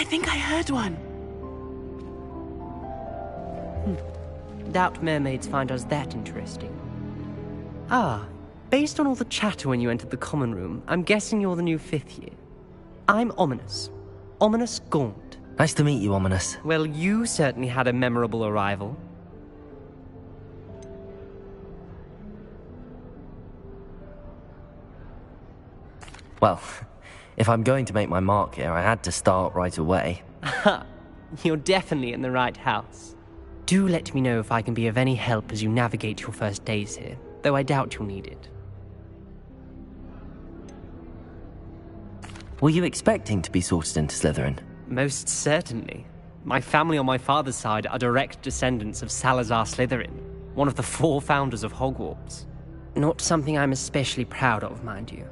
I think I heard one. Doubt mermaids find us that interesting. Ah, based on all the chatter when you entered the common room, I'm guessing you're the new 5th year. I'm Ominous. Ominous Gaunt. Nice to meet you, Ominous. Well, you certainly had a memorable arrival. Well, if I'm going to make my mark here, I had to start right away. You're definitely in the right house. Do let me know if I can be of any help as you navigate your first days here, though I doubt you'll need it. Were you expecting to be sorted into Slytherin? Most certainly. My family on my father's side are direct descendants of Salazar Slytherin, one of the 4 founders of Hogwarts. Not something I'm especially proud of, mind you.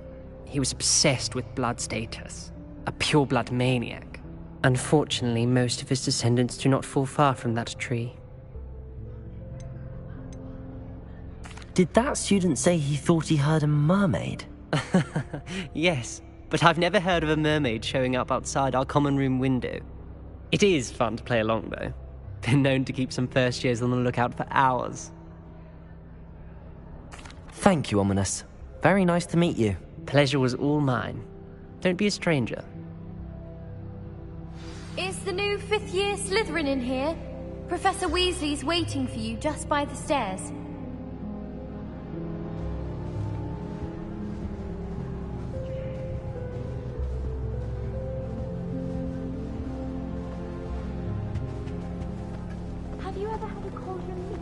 He was obsessed with blood status, a pure-blood maniac. Unfortunately, most of his descendants do not fall far from that tree. Did that student say he thought he heard a mermaid? Yes, but I've never heard of a mermaid showing up outside our common room window. It is fun to play along, though. Been known to keep some first years on the lookout for hours. Thank you, Ominous. Very nice to meet you. Pleasure was all mine. Don't be a stranger. Is the new 5th year Slytherin in here? Professor Weasley's waiting for you just by the stairs. Have you ever had a cauldron meet?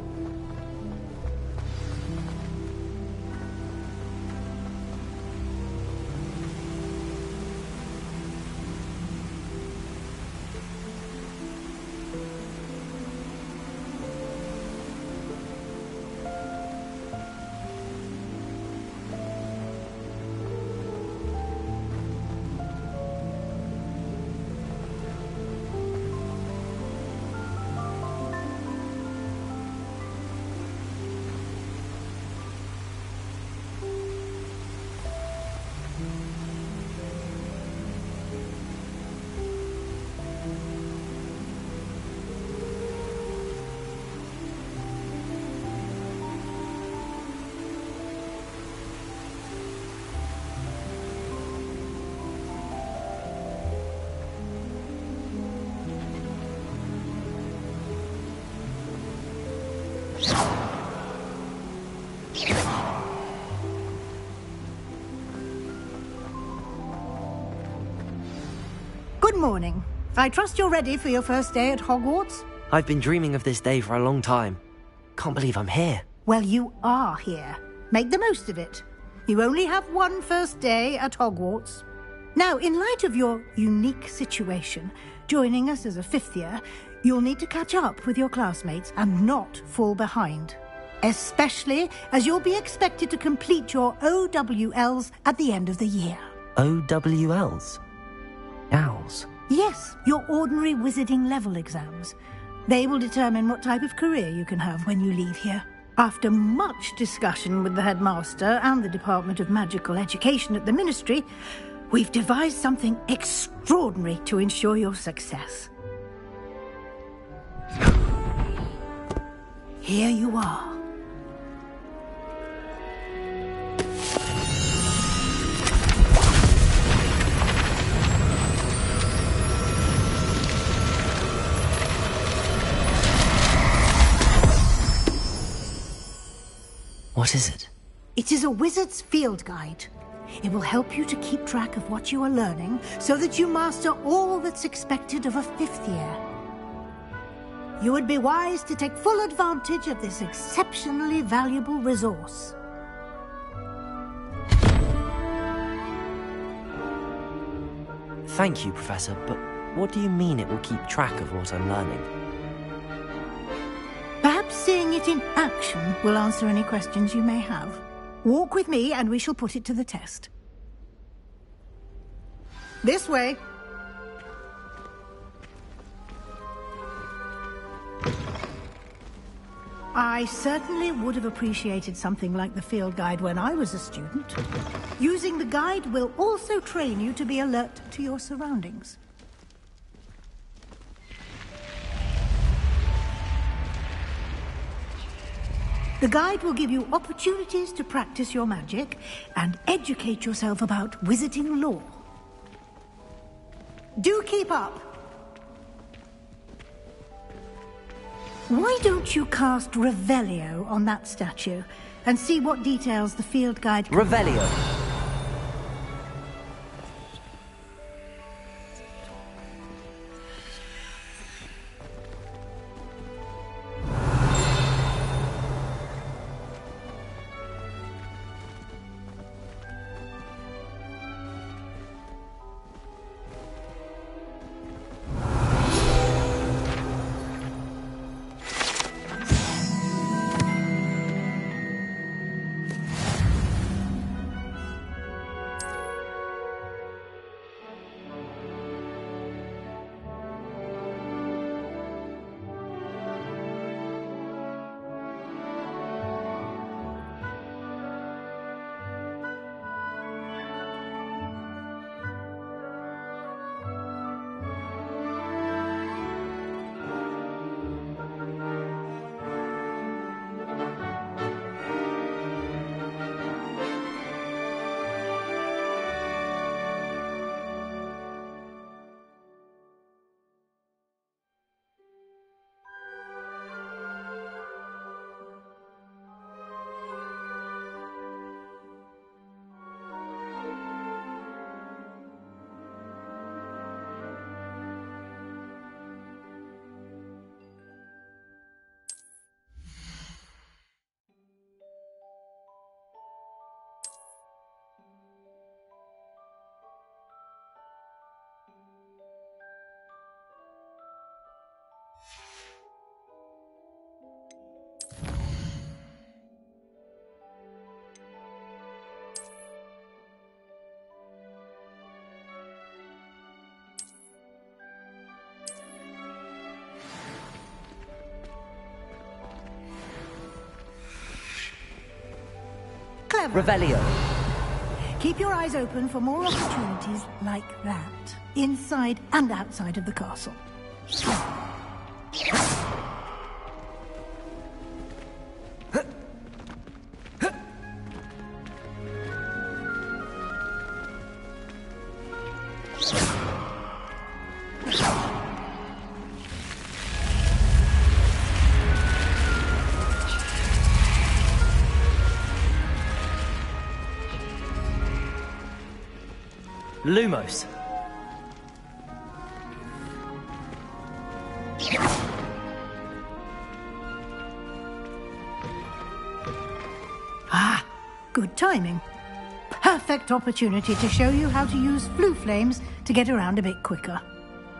Good morning. I trust you're ready for your first day at Hogwarts? I've been dreaming of this day for a long time. Can't believe I'm here. Well, you are here. Make the most of it. You only have one first day at Hogwarts. Now, in light of your unique situation, joining us as a 5th year, you'll need to catch up with your classmates and not fall behind. Especially as you'll be expected to complete your OWLs at the end of the year. OWLs? Owls? Yes, your ordinary wizarding level exams. They will determine what type of career you can have when you leave here. After much discussion with the headmaster and the Department of Magical Education at the Ministry, we've devised something extraordinary to ensure your success. Here you are. What is it? It is a wizard's field guide. It will help you to keep track of what you are learning so that you master all that's expected of a 5th year. You would be wise to take full advantage of this exceptionally valuable resource. Thank you, Professor, but what do you mean it will keep track of what I'm learning? Perhaps seeing it in action will answer any questions you may have. Walk with me and we shall put it to the test. This way. I certainly would have appreciated something like the field guide when I was a student. Using the guide will also train you to be alert to your surroundings. The guide will give you opportunities to practice your magic and educate yourself about wizarding lore. Do keep up! Why don't you cast Revelio on that statue and see what details the field guide... Revelio. Clever. Revelio. Keep your eyes open for more opportunities like that, inside and outside of the castle. Lumos. Ah, good timing. Perfect opportunity to show you how to use flue flames to get around a bit quicker.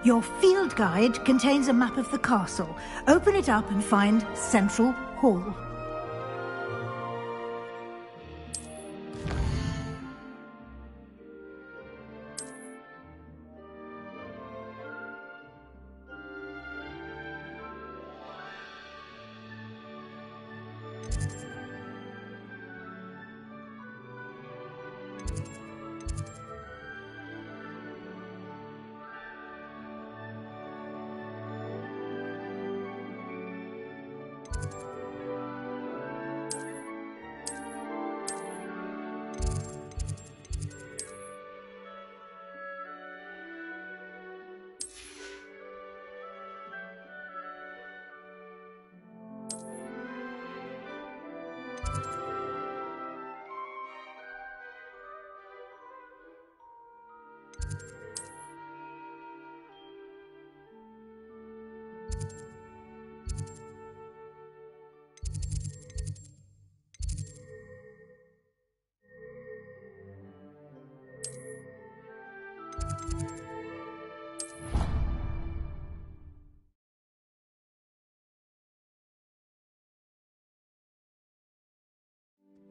Your field guide contains a map of the castle. Open it up and find Central Hall.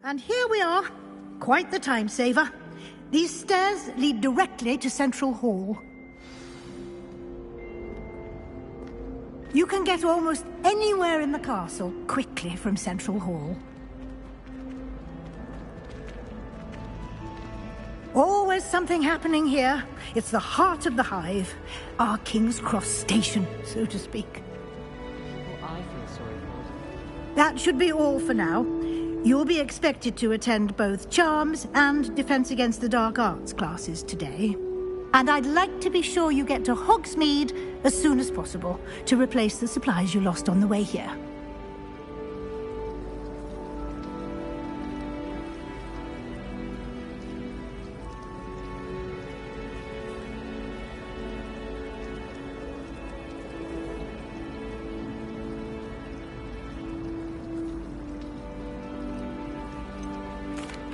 And here we are. Quite the time saver. These stairs lead directly to Central Hall. You can get almost anywhere in the castle quickly from Central Hall. Always something happening here. It's the heart of the Hive. Our King's Cross station, so to speak. Well, I feel sorry for them. That should be all for now. You'll be expected to attend both Charms and Defense Against the Dark Arts classes today. And I'd like to be sure you get to Hogsmeade as soon as possible to replace the supplies you lost on the way here.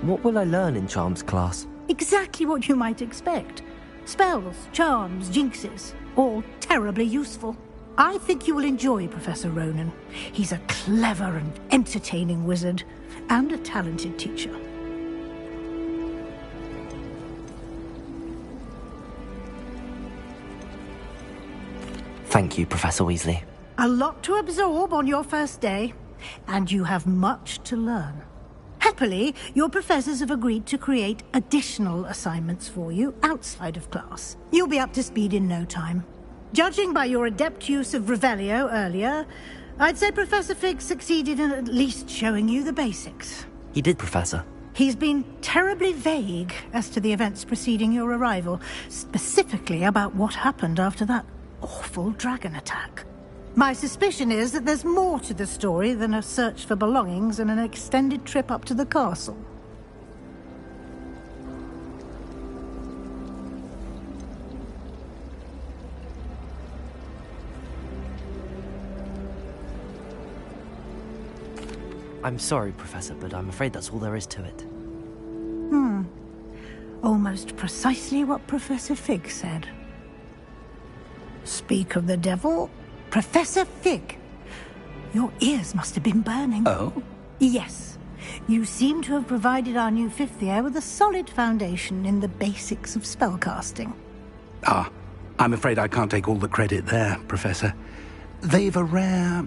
What will I learn in Charms class? Exactly what you might expect. Spells, charms, jinxes, all terribly useful. I think you will enjoy Professor Ronan. He's a clever and entertaining wizard, and a talented teacher. Thank you, Professor Weasley. A lot to absorb on your first day, and you have much to learn. Happily, your professors have agreed to create additional assignments for you outside of class. You'll be up to speed in no time. Judging by your adept use of Revelio earlier, I'd say Professor Fig succeeded in at least showing you the basics. He did, Professor. He's been terribly vague as to the events preceding your arrival, specifically about what happened after that awful dragon attack. My suspicion is that there's more to the story than a search for belongings and an extended trip up to the castle. I'm sorry, Professor, but I'm afraid that's all there is to it. Almost precisely what Professor Fig said. Speak of the devil, Professor Fig. Your ears must have been burning. Oh? Yes. You seem to have provided our new fifth year with a solid foundation in the basics of spellcasting. Ah, I'm afraid I can't take all the credit there, Professor. They've a rare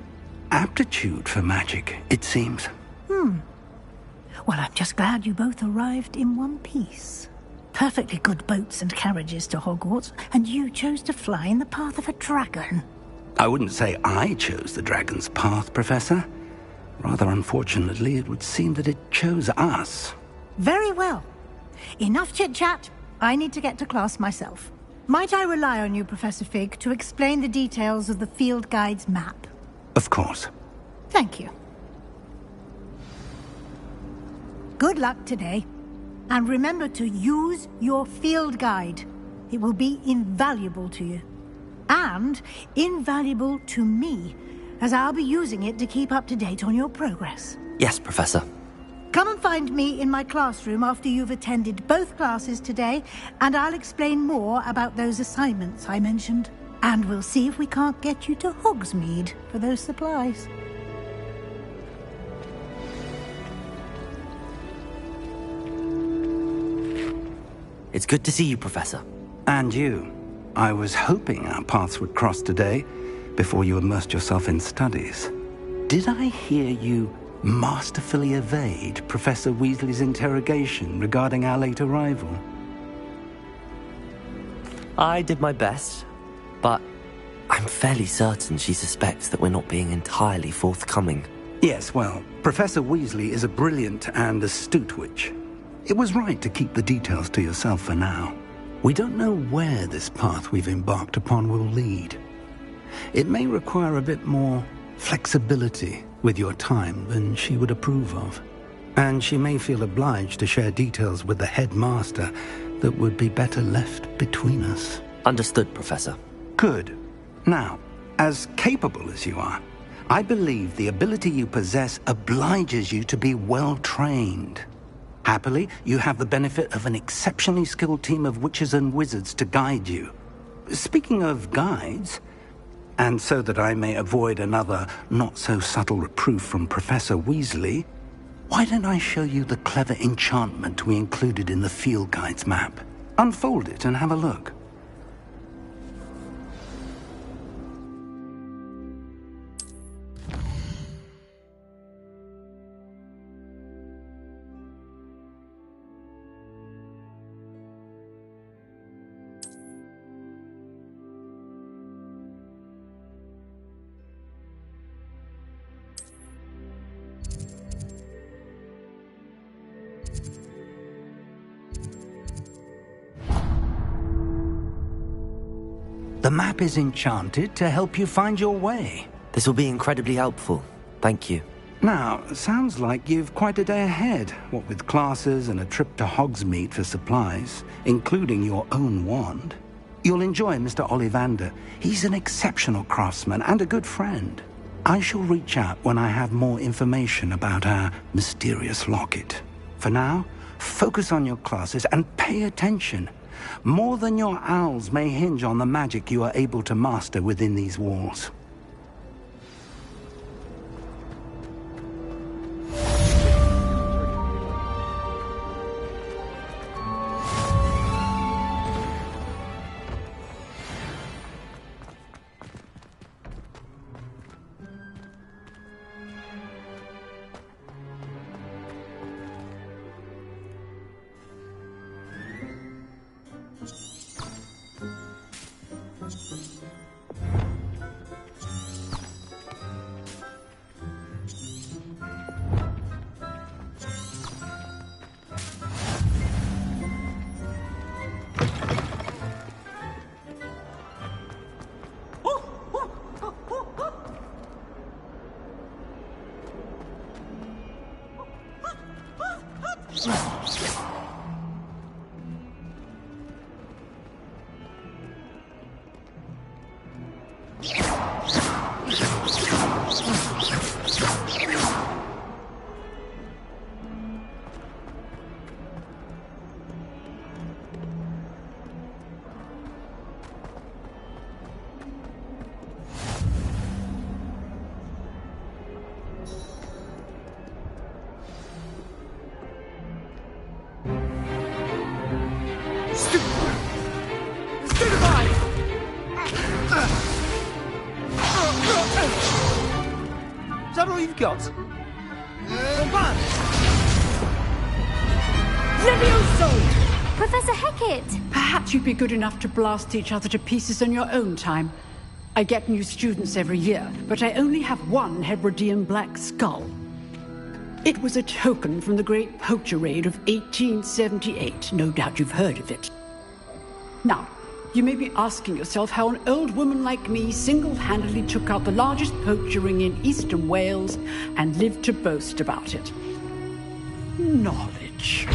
aptitude for magic, it seems. Well, I'm just glad you both arrived in one piece. Perfectly good boats and carriages to Hogwarts, and you chose to fly in the path of a dragon. I wouldn't say I chose the dragon's path, Professor. Rather unfortunately, it would seem that it chose us. Very well. Enough chit-chat. I need to get to class myself. Might I rely on you, Professor Fig, to explain the details of the field guide's map? Of course. Thank you. Good luck today. And remember to use your field guide. It will be invaluable to you. And invaluable to me, as I'll be using it to keep up to date on your progress. Yes, Professor. Come and find me in my classroom after you've attended both classes today, and I'll explain more about those assignments I mentioned. And we'll see if we can't get you to Hogsmeade for those supplies. It's good to see you, Professor. And you. I was hoping our paths would cross today, before you immersed yourself in studies. Did I hear you masterfully evade Professor Weasley's interrogation regarding our late arrival? I did my best, but I'm fairly certain she suspects that we're not being entirely forthcoming. Yes, well, Professor Weasley is a brilliant and astute witch. It was right to keep the details to yourself for now. We don't know where this path we've embarked upon will lead. It may require a bit more flexibility with your time than she would approve of. And she may feel obliged to share details with the headmaster that would be better left between us. Understood, Professor. Good. Now, as capable as you are, I believe the ability you possess obliges you to be well trained. Happily, you have the benefit of an exceptionally skilled team of witches and wizards to guide you. Speaking of guides, and so that I may avoid another not-so-subtle reproof from Professor Weasley, why don't I show you the clever enchantment we included in the field guide's map? Unfold it and have a look. The map is enchanted to help you find your way. This will be incredibly helpful. Thank you. Now, sounds like you've quite a day ahead, what with classes and a trip to Hogsmeade for supplies, including your own wand. You'll enjoy Mr. Ollivander. He's an exceptional craftsman and a good friend. I shall reach out when I have more information about our mysterious locket. For now, focus on your classes and pay attention. More than your owls may hinge on the magic you are able to master within these walls. Is that all you've got? Levioso! Professor Hecat! Perhaps you'd be good enough to blast each other to pieces on your own time. I get new students every year, but I only have one Hebridean black skull. It was a token from the Great Poacher Raid of 1878. No doubt you've heard of it. Now, you may be asking yourself how an old woman like me single-handedly took out the largest poacher ring in eastern Wales and lived to boast about it. Knowledge.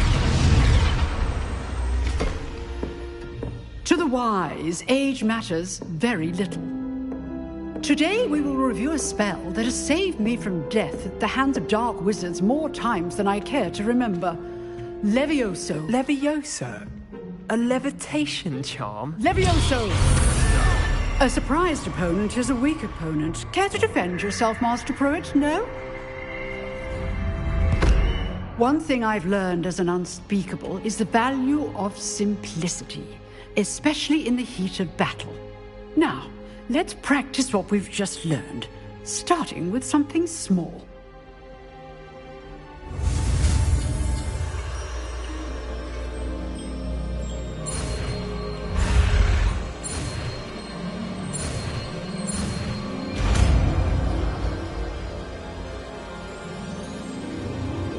To the wise, age matters very little. Today we will review a spell that has saved me from death at the hands of dark wizards more times than I care to remember. Levioso. Levioso? A levitation charm? Levioso! A surprised opponent is a weak opponent. Care to defend yourself, Master Pruitt? No? One thing I've learned as an unspeakable is the value of simplicity, especially in the heat of battle. Now, let's practice what we've just learned, starting with something small.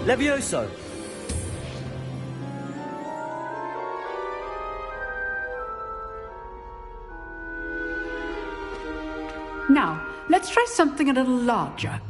Levioso! Now, let's try something a little larger.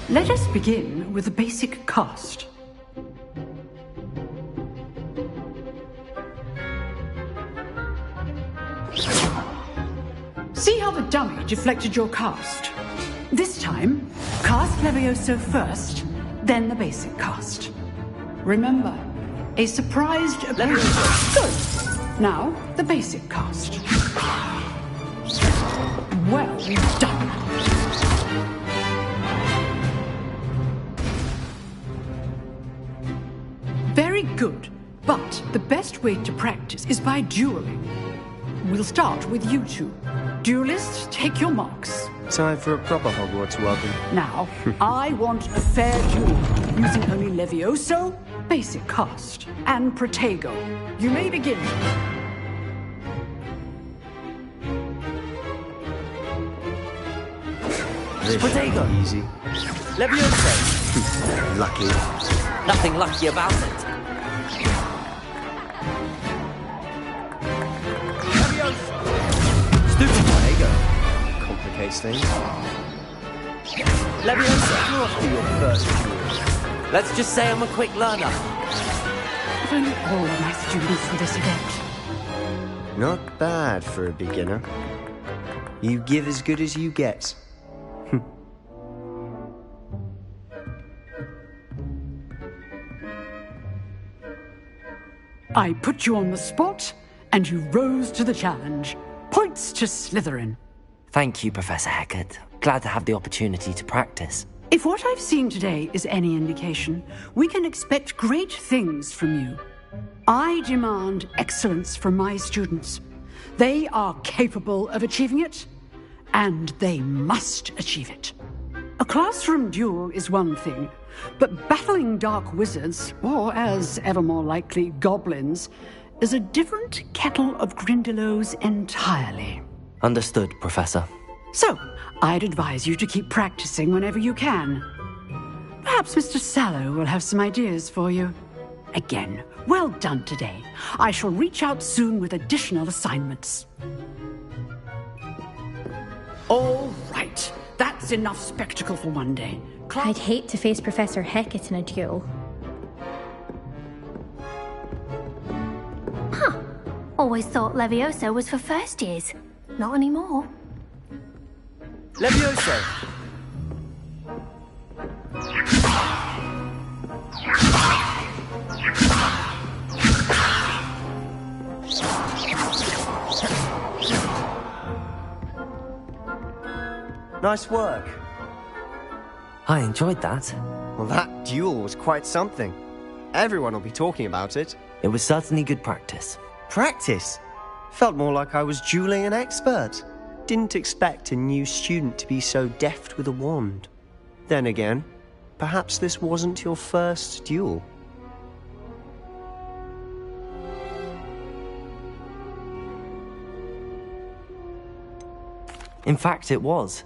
Let us begin with the basic cast. See how the dummy deflected your cast? This time, cast Levioso first, then the basic cast. Remember, a surprised opponent. Good. Now, the basic cast. Well done. Very good, but the best way to practice is by dueling. We'll start with you two. Duelists, take your marks. Time for a proper Hogwarts welcome. Now, I want a fair duel, using only Levioso basic cast, and Protego. You may begin. Protego! Easy. Levioso! Lucky. Nothing lucky about it. Levioso! Stupid Protego. Complicates things. Levioso, after your first duel. Let's just say I'm a quick learner. If only all of my students were this adept. Not bad for a beginner. You give as good as you get. I put you on the spot, and you rose to the challenge. Points to Slytherin. Thank you, Professor Hecat. Glad to have the opportunity to practice. If what I've seen today is any indication, we can expect great things from you. I demand excellence from my students. They are capable of achieving it, and they must achieve it. A classroom duel is one thing, but battling dark wizards, or as ever more likely, goblins, is a different kettle of Grindylows entirely. Understood, Professor. So, I'd advise you to keep practicing whenever you can. Perhaps Mr. Sallow will have some ideas for you. Again, well done today. I shall reach out soon with additional assignments. All right. That's enough spectacle for one day. I'd hate to face Professor Hecat in a duel. Huh. Always thought Levioso was for first years. Not anymore. Levioso! Nice work. I enjoyed that. Well, that duel was quite something. Everyone will be talking about it. It was certainly good practice. Practice? Felt more like I was dueling an expert. Didn't expect a new student to be so deft with a wand. Then again, perhaps this wasn't your first duel. In fact, it was.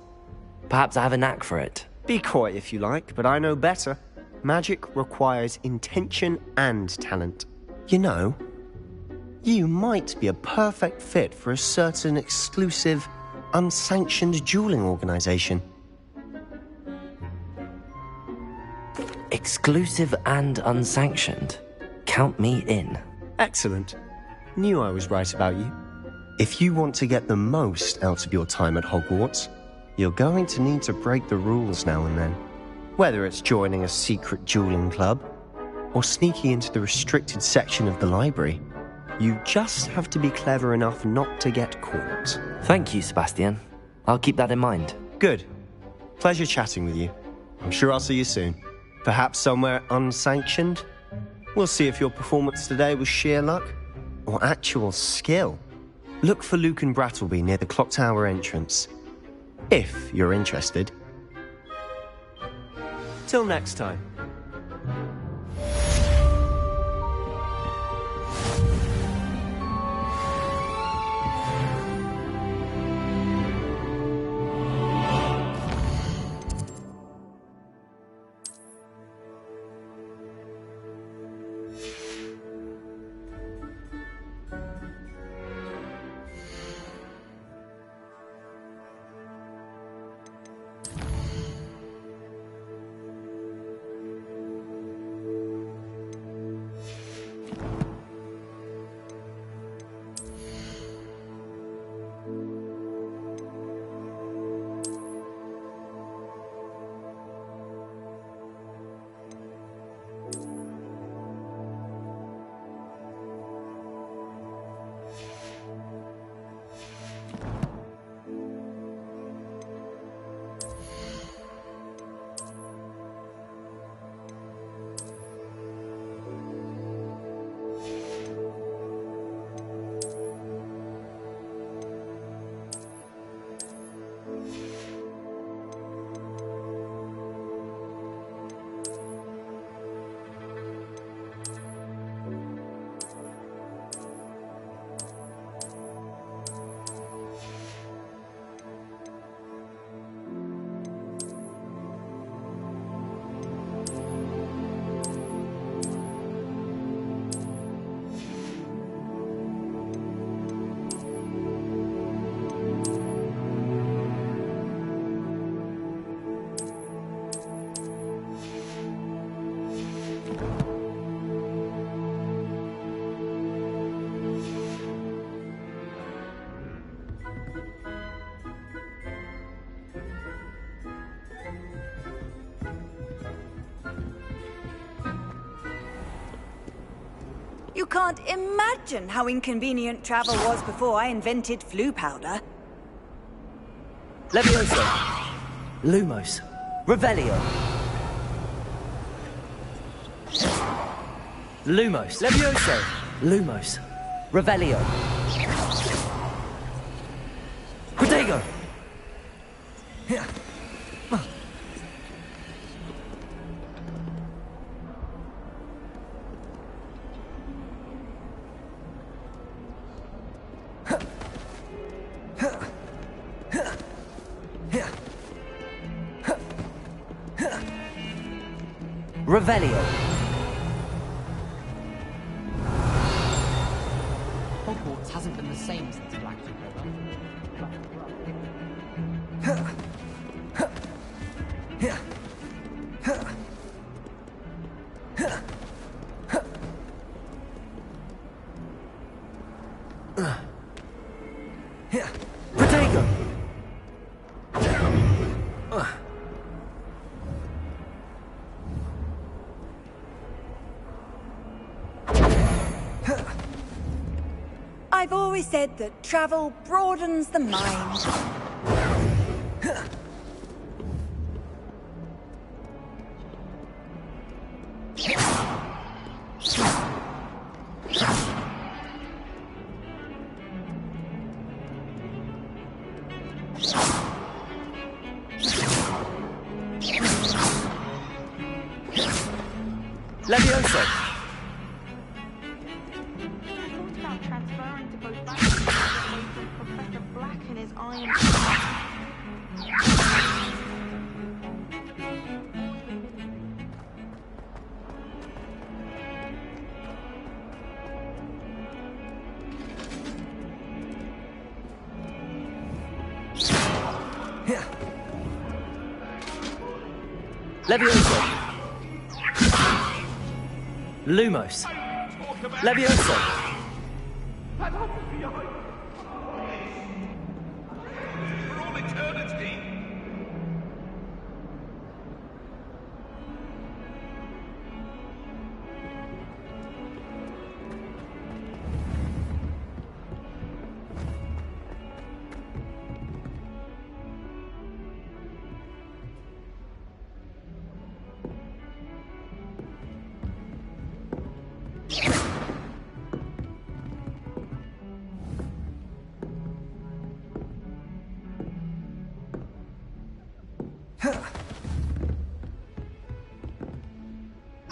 Perhaps I have a knack for it. Be coy if you like, but I know better. Magic requires intention and talent. You know, you might be a perfect fit for a certain exclusive, unsanctioned dueling organization. Exclusive and unsanctioned. Count me in. Excellent. Knew I was right about you. If you want to get the most out of your time at Hogwarts, you're going to need to break the rules now and then. Whether it's joining a secret dueling club, or sneaking into the restricted section of the library, you just have to be clever enough not to get caught. Thank you, Sebastian. I'll keep that in mind. Good. Pleasure chatting with you. I'm sure I'll see you soon. Perhaps somewhere unsanctioned? We'll see if your performance today was sheer luck, or actual skill. Look for Luke and Brattleby near the clock tower entrance. If you're interested. Till next time. You can't imagine how inconvenient travel was before I invented flu powder. Levioso. Lumos. Revelio. Lumos. Levioso. Lumos. Revelio. Protego. Revelio. Hogwarts hasn't been the same since Black took over. Protego. I've always said that travel broadens the mind. Levioso. About transferring to both back away from Professor Black and his iron. Levioso. Lumos. Levioso. For all eternity.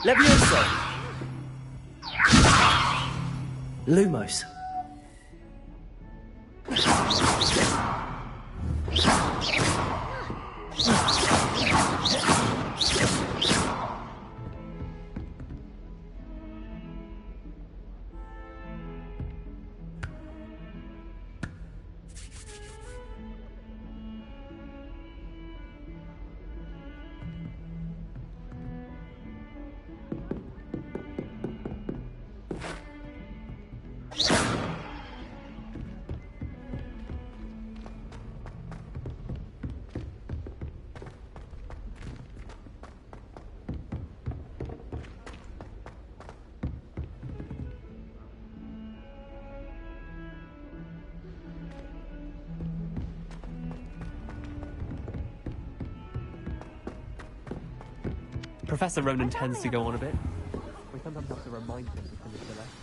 Levioso. Lumos. Professor Ronan tends to go on a bit. We sometimes have to remind him to finish the lesson.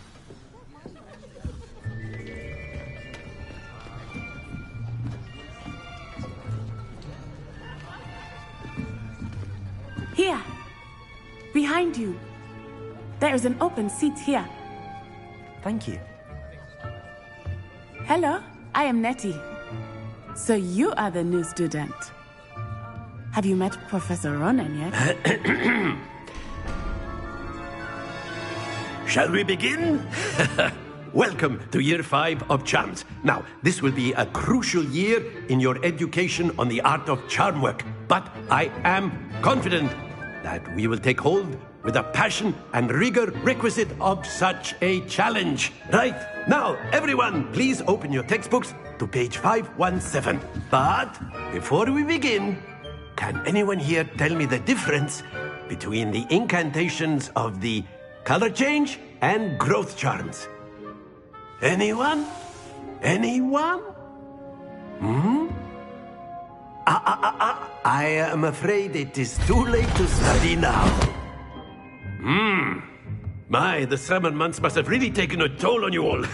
Here! Behind you! There is an open seat here. Thank you. Hello, I am Nettie. So you are the new student. Have you met Professor Ronan yet? Shall we begin? Welcome to Year 5 of Charms. Now, this will be a crucial year in your education on the art of charm work. But I am confident that we will take hold with the passion and rigor requisite of such a challenge. Right, now, everyone, please open your textbooks to page 517. But before we begin, can anyone here tell me the difference between the incantations of the color change, and growth charms. Anyone? Anyone? I am afraid it is too late to study now. My, the summer months must have really taken a toll on you all.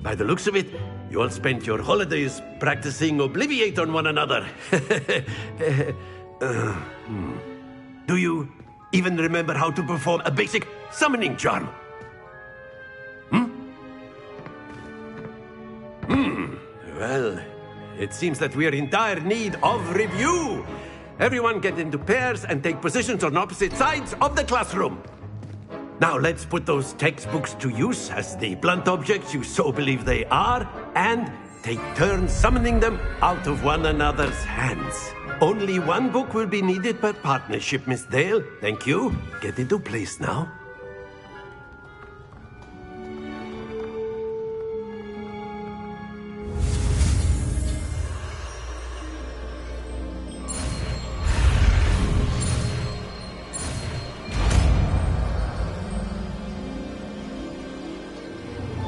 By the looks of it, you all spent your holidays practicing Obliviate on one another. Do you even remember how to perform a basic summoning charm? Well, it seems that we are in dire need of review. Everyone get into pairs and take positions on opposite sides of the classroom. Now let's put those textbooks to use as the blunt objects you so believe they are, and take turns summoning them out of one another's hands. Only one book will be needed per partnership, Miss Dale. Thank you. Get into place now.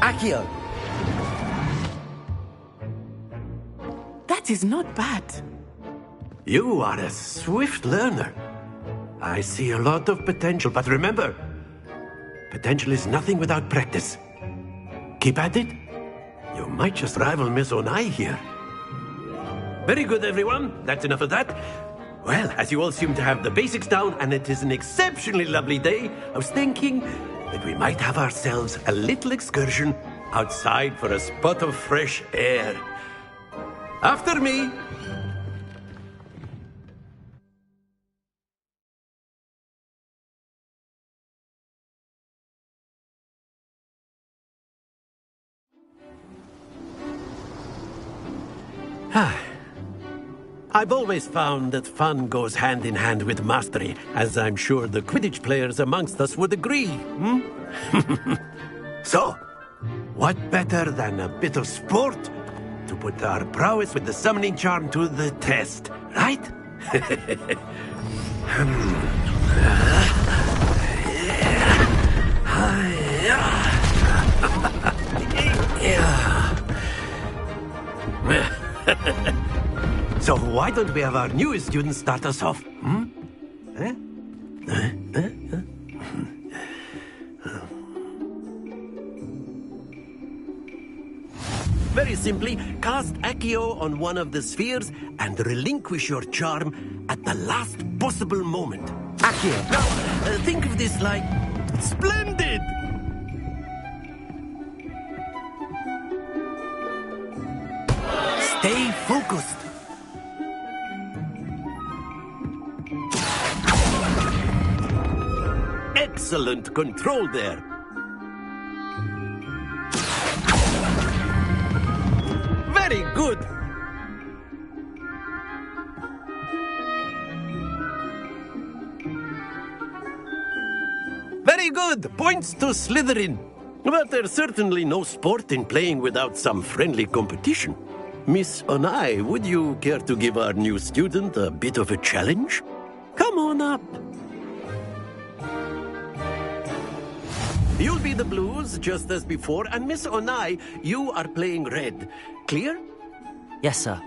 Accio! That is not bad. You are a swift learner. I see a lot of potential, but remember, potential is nothing without practice. Keep at it. You might just rival Miss Onai here. Very good, everyone. That's enough of that. Well, as you all seem to have the basics down, and it is an exceptionally lovely day, I was thinking that we might have ourselves a little excursion outside for a spot of fresh air. After me. I've always found that fun goes hand in hand with mastery, as I'm sure the Quidditch players amongst us would agree. So, what better than a bit of sport to put our prowess with the summoning charm to the test, right? So why don't we have our newest student start us off? Very simply, cast Accio on one of the spheres and relinquish your charm at the last possible moment. Accio! Now, think of this like... Splendid! Stay focused. Excellent control there. Very good. Very good. Points to Slytherin. But there's certainly no sport in playing without some friendly competition. Miss Onai, would you care to give our new student a bit of a challenge? Come on up. You'll be the blues, just as before, and Miss Onai, you are playing red. Clear? Yes, sir.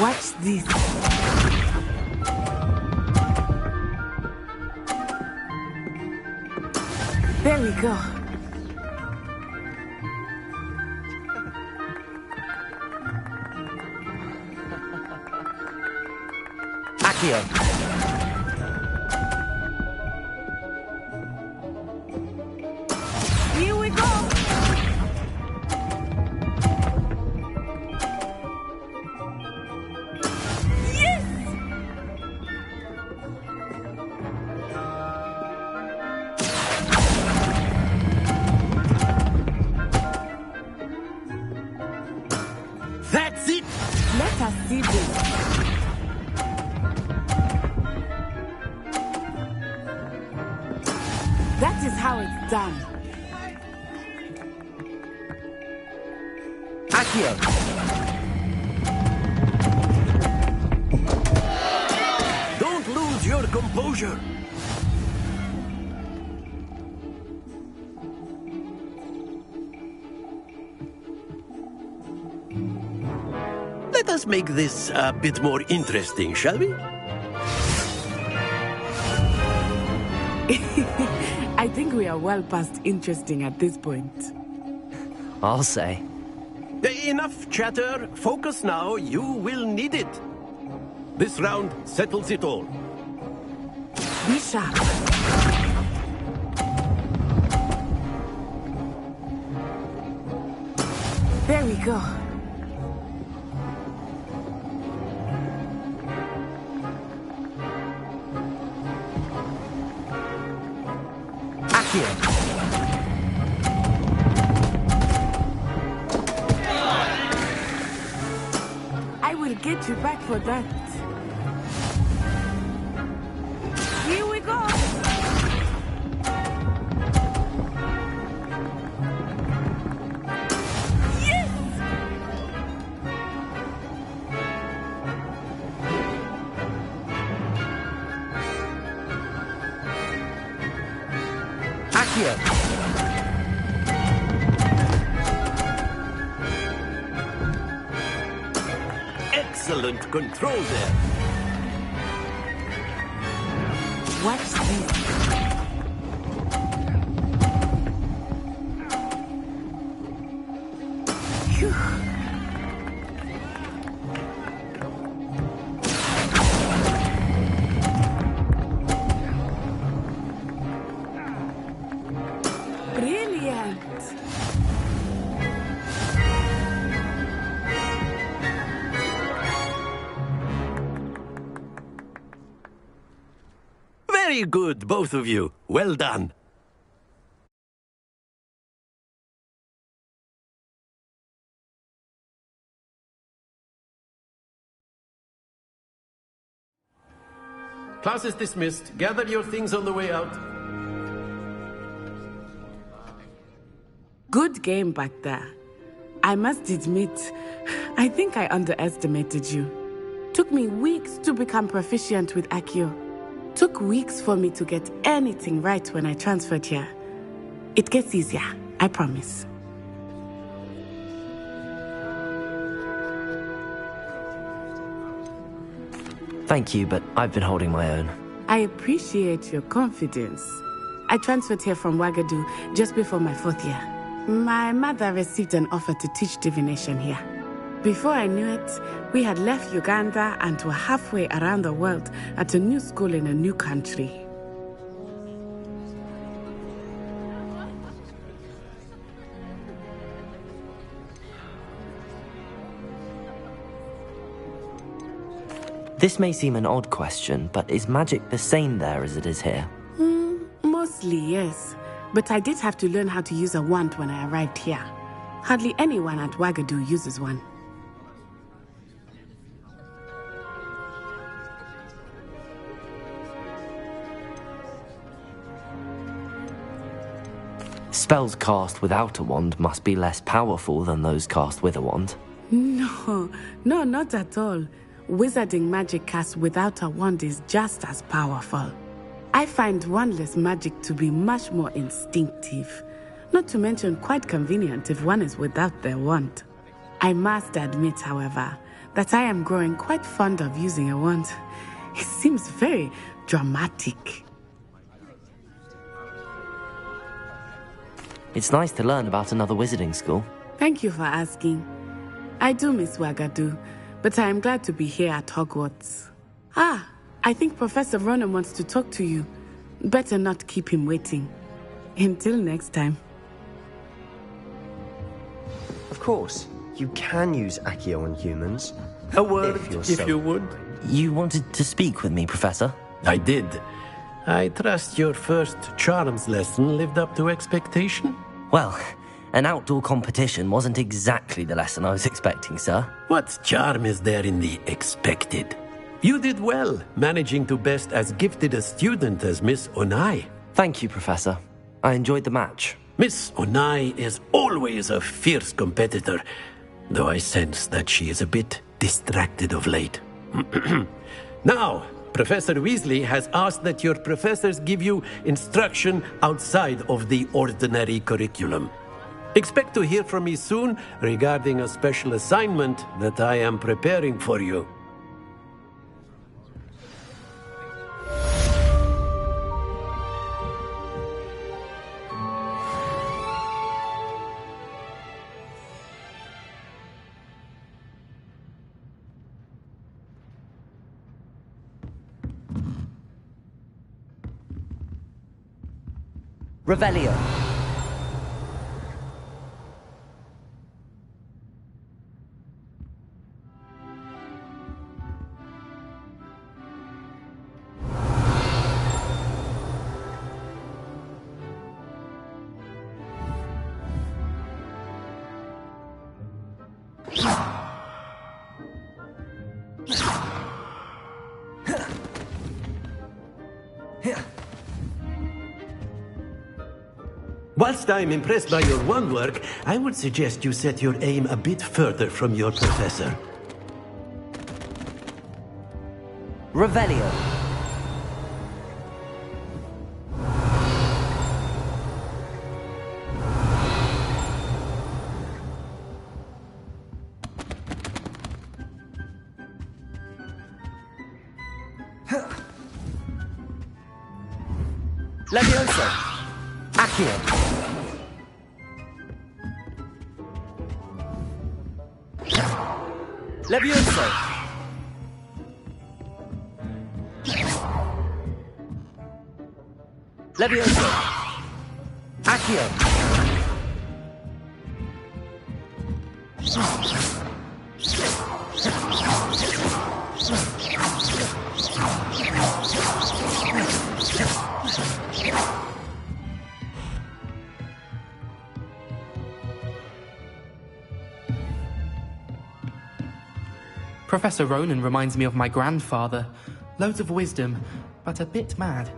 Watch this. There we go. Accio! Here we go! Yes! That's it! Let us see this. That is how it's done. Accio! composure. Let us make this a bit more interesting, shall we? I think we are well past interesting at this point. I'll say. Enough chatter. Focus now. You will need it. This round settles it all. Be sharp. There we go. Accio. I will get you back for that. Here we go. Yes! Accio. Excellent control there. Watch this. Phew. Brilliant. Very good, both of you. Well done. Class is dismissed. Gather your things on the way out. Good game back there. I must admit, I think I underestimated you. Took me weeks to become proficient with Accio. Took weeks for me to get anything right when I transferred here. It gets easier, I promise. Thank you, but I've been holding my own. I appreciate your confidence. I transferred here from Ouagadougou just before my 4th year. My mother received an offer to teach divination here. Before I knew it, we had left Uganda and were halfway around the world at a new school in a new country. This may seem an odd question, but is magic the same there as it is here? Mostly, yes. But I did have to learn how to use a wand when I arrived here. Hardly anyone at Ouagadougou uses one. Spells cast without a wand must be less powerful than those cast with a wand. No, not at all. Wizarding magic cast without a wand is just as powerful. I find wandless magic to be much more instinctive. Not to mention quite convenient if one is without their wand. I must admit, however, that I am growing quite fond of using a wand. It seems very dramatic. It's nice to learn about another wizarding school. Thank you for asking. I do miss Ouagadougou, but I am glad to be here at Hogwarts. I think Professor Ronan wants to talk to you. Better not keep him waiting. Until next time. Of course, you can use Accio on humans. A word, if you would. You wanted to speak with me, Professor? I did. I trust your first charms lesson lived up to expectation? Well, an outdoor competition wasn't exactly the lesson I was expecting, sir. What charm is there in the expected? You did well, managing to best as gifted a student as Miss Onai. Thank you, Professor. I enjoyed the match. Miss Onai is always a fierce competitor, though I sense that she is a bit distracted of late. Now, Professor Weasley has asked that your professors give you instruction outside of the ordinary curriculum. Expect to hear from me soon regarding a special assignment that I am preparing for you. Revelio. Whilst I'm impressed by your wand work, I would suggest you set your aim a bit further from your professor. Revelio. Levioso. Accio. Levioso. Levioso. Accio. Professor Ronan reminds me of my grandfather. Loads of wisdom, but a bit mad.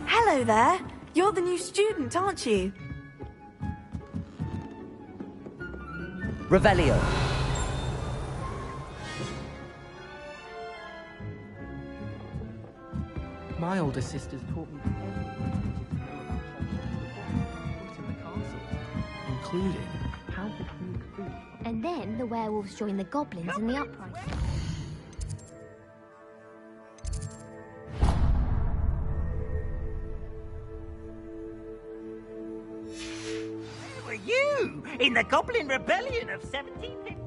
Hello there. You're the new student, aren't you? Revelio. My older sisters taught me in the castle, including how to sneak food. And then the werewolves join the goblins in the uprising. Where were you? In the Goblin Rebellion of 1752?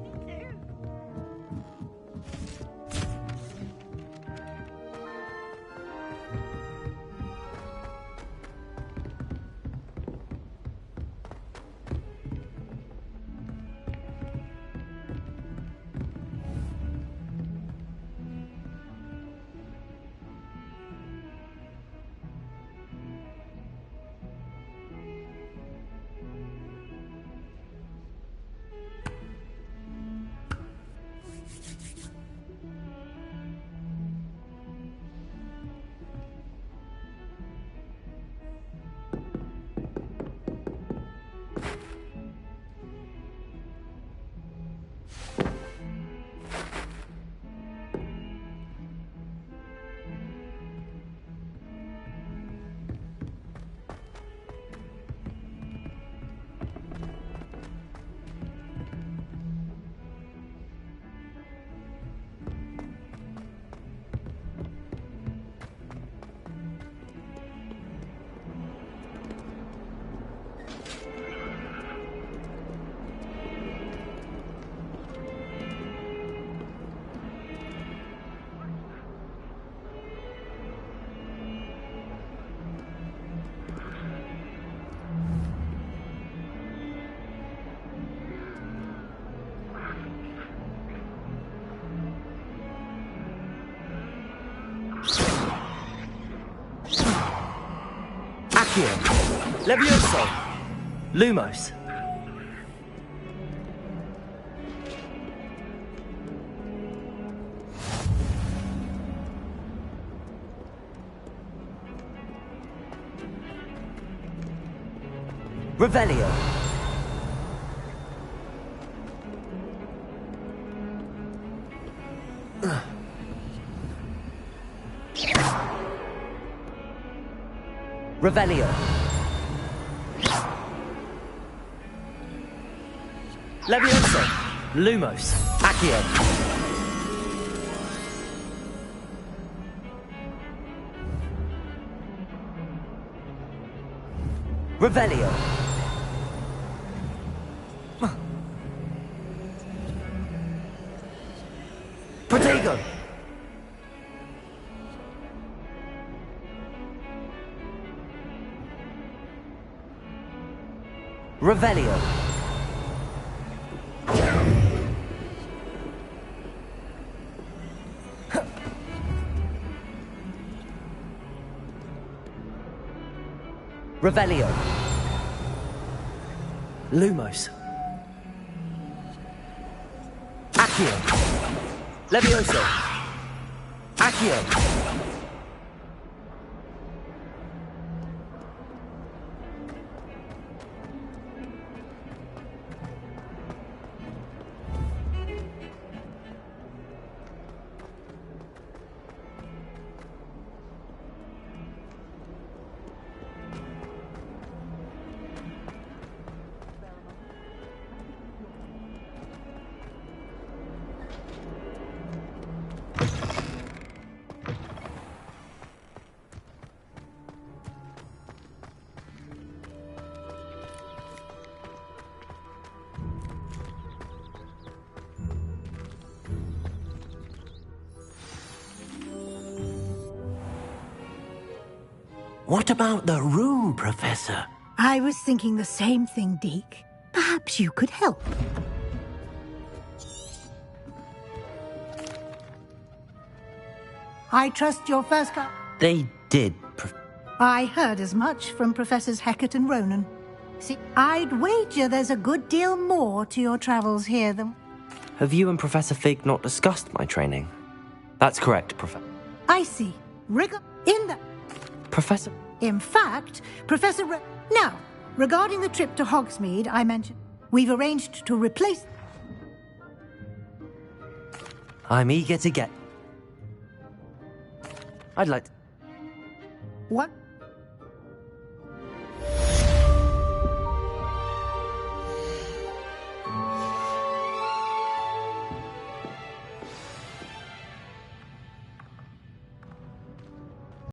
Accio. Levioso. Lumos. Revelio. Revelio. Levioso. Lumos. Accio. Revelio. Protego. Revelio. Revelio. Lumos. Accio. Levioso. Accio. What about the room, Professor? I was thinking the same thing, Deke. Perhaps you could help. I trust your first cut. They did, I heard as much from Professors Hecat and Ronan. See, I'd wager there's a good deal more to your travels here than... Have you and Professor Fig not discussed my training? That's correct, Professor. I see. In the... Professor... In fact, Now, regarding the trip to Hogsmeade I mentioned, we've arranged to replace... I'm eager to get... I'd like to... What?